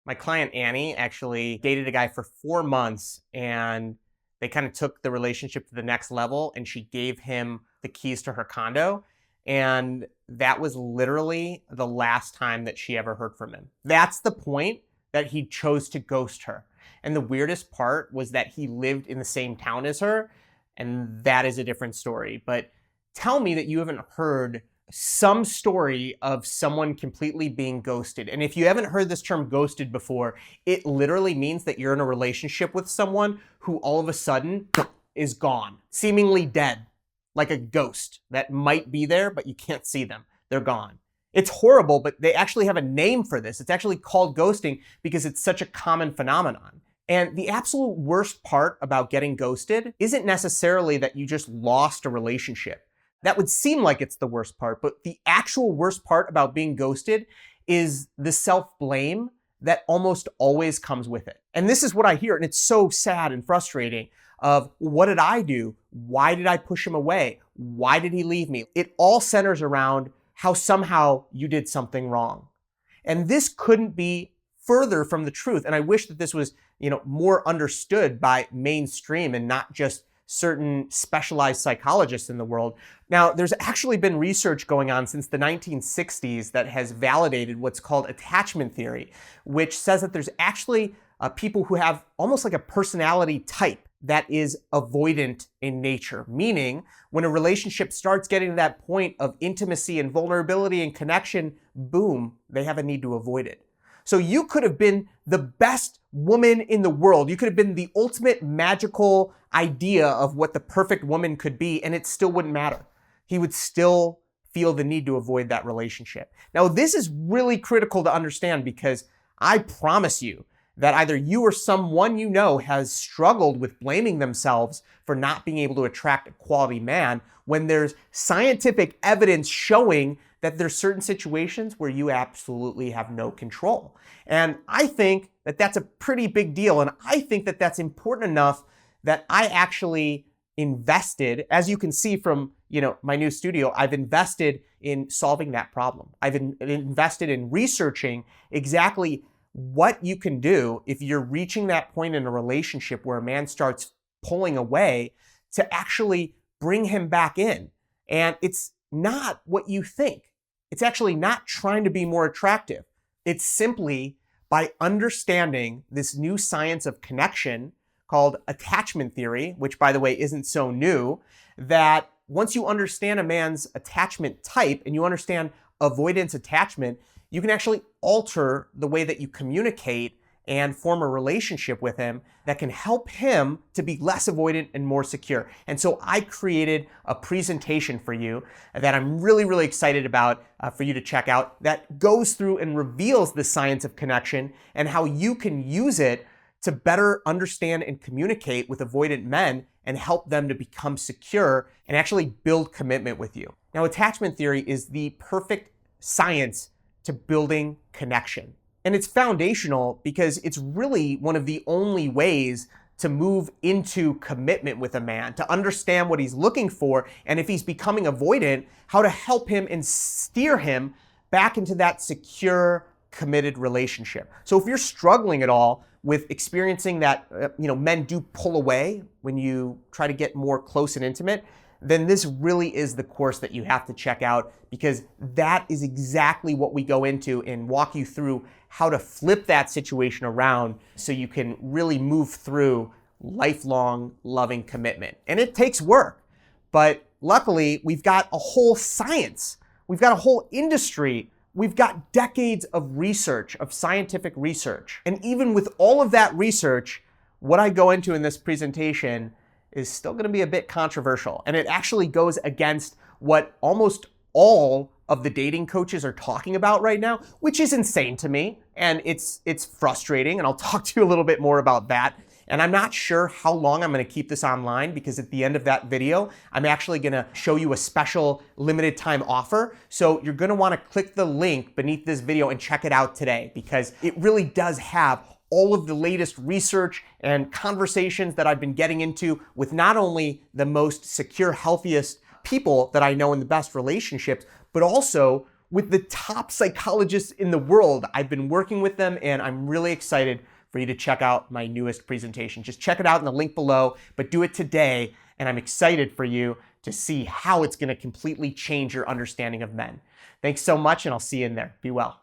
My client Annie actually dated a guy for 4 months and they kind of took the relationship to the next level and she gave him the keys to her condo. And that was literally the last time that she ever heard from him. That's the point that he chose to ghost her. And the weirdest part was that he lived in the same town as her. And that is a different story. But tell me that you haven't heard some story of someone completely being ghosted. And if you haven't heard this term ghosted before, it literally means that you're in a relationship with someone who all of a sudden is gone, seemingly dead, like a ghost that might be there, but you can't see them. They're gone. It's horrible, but they actually have a name for this. It's actually called ghosting because it's such a common phenomenon. And the absolute worst part about getting ghosted isn't necessarily that you just lost a relationship. That would seem like it's the worst part, but the actual worst part about being ghosted is the self-blame that almost always comes with it. And this is what I hear, and it's so sad and frustrating of, what did I do? Why did I push him away? Why did he leave me? It all centers around how somehow you did something wrong. And this couldn't be further from the truth. And I wish that this was, more understood by mainstream and not just certain specialized psychologists in the world. Now, there's actually been research going on since the 1960s that has validated what's called attachment theory, which says that there's actually people who have almost like a personality type that is avoidant in nature, meaning when a relationship starts getting to that point of intimacy and vulnerability and connection, boom, they have a need to avoid it. So you could have been the best woman in the world. You could have been the ultimate magical idea of what the perfect woman could be, and it still wouldn't matter. He would still feel the need to avoid that relationship. Now, this is really critical to understand because I promise you that either you or someone you know has struggled with blaming themselves for not being able to attract a quality man when there's scientific evidence showing that there's certain situations where you absolutely have no control. And I think that that's a pretty big deal. And I think that that's important enough that I actually invested, as you can see from, my new studio, I've invested in solving that problem. I've invested in researching exactly what you can do if you're reaching that point in a relationship where a man starts pulling away to actually bring him back in. And it's not what you think. It's actually not trying to be more attractive. It's simply by understanding this new science of connection called attachment theory, which by the way isn't so new, that once you understand a man's attachment type and you understand avoidance attachment, you can actually alter the way that you communicate and form a relationship with him that can help him to be less avoidant and more secure. And so I created a presentation for you that I'm really, really excited about for you to check out that goes through and reveals the science of connection and how you can use it to better understand and communicate with avoidant men and help them to become secure and actually build commitment with you. Now, attachment theory is the perfect science to building connection. And it's foundational because it's really one of the only ways to move into commitment with a man, to understand what he's looking for, and if he's becoming avoidant, how to help him and steer him back into that secure, committed relationship. So if you're struggling at all with experiencing that, men do pull away when you try to get more close and intimate, then this really is the course that you have to check out because that is exactly what we go into and walk you through how to flip that situation around so you can really move through lifelong loving commitment. And it takes work, but luckily we've got a whole science. We've got a whole industry. We've got decades of research, of scientific research. And even with all of that research, what I go into in this presentation is still going to be a bit controversial. And it actually goes against what almost all of the dating coaches are talking about right now, which is insane to me. And it's frustrating. And I'll talk to you a little bit more about that. And I'm not sure how long I'm going to keep this online because at the end of that video, I'm actually going to show you a special limited time offer. So you're going to want to click the link beneath this video and check it out today because it really does have all of the latest research and conversations that I've been getting into with not only the most secure, healthiest people that I know in the best relationships, but also with the top psychologists in the world. I've been working with them, and I'm really excited for you to check out my newest presentation. Just check it out in the link below, but do it today, and I'm excited for you to see how it's going to completely change your understanding of men. Thanks so much, and I'll see you in there. Be well.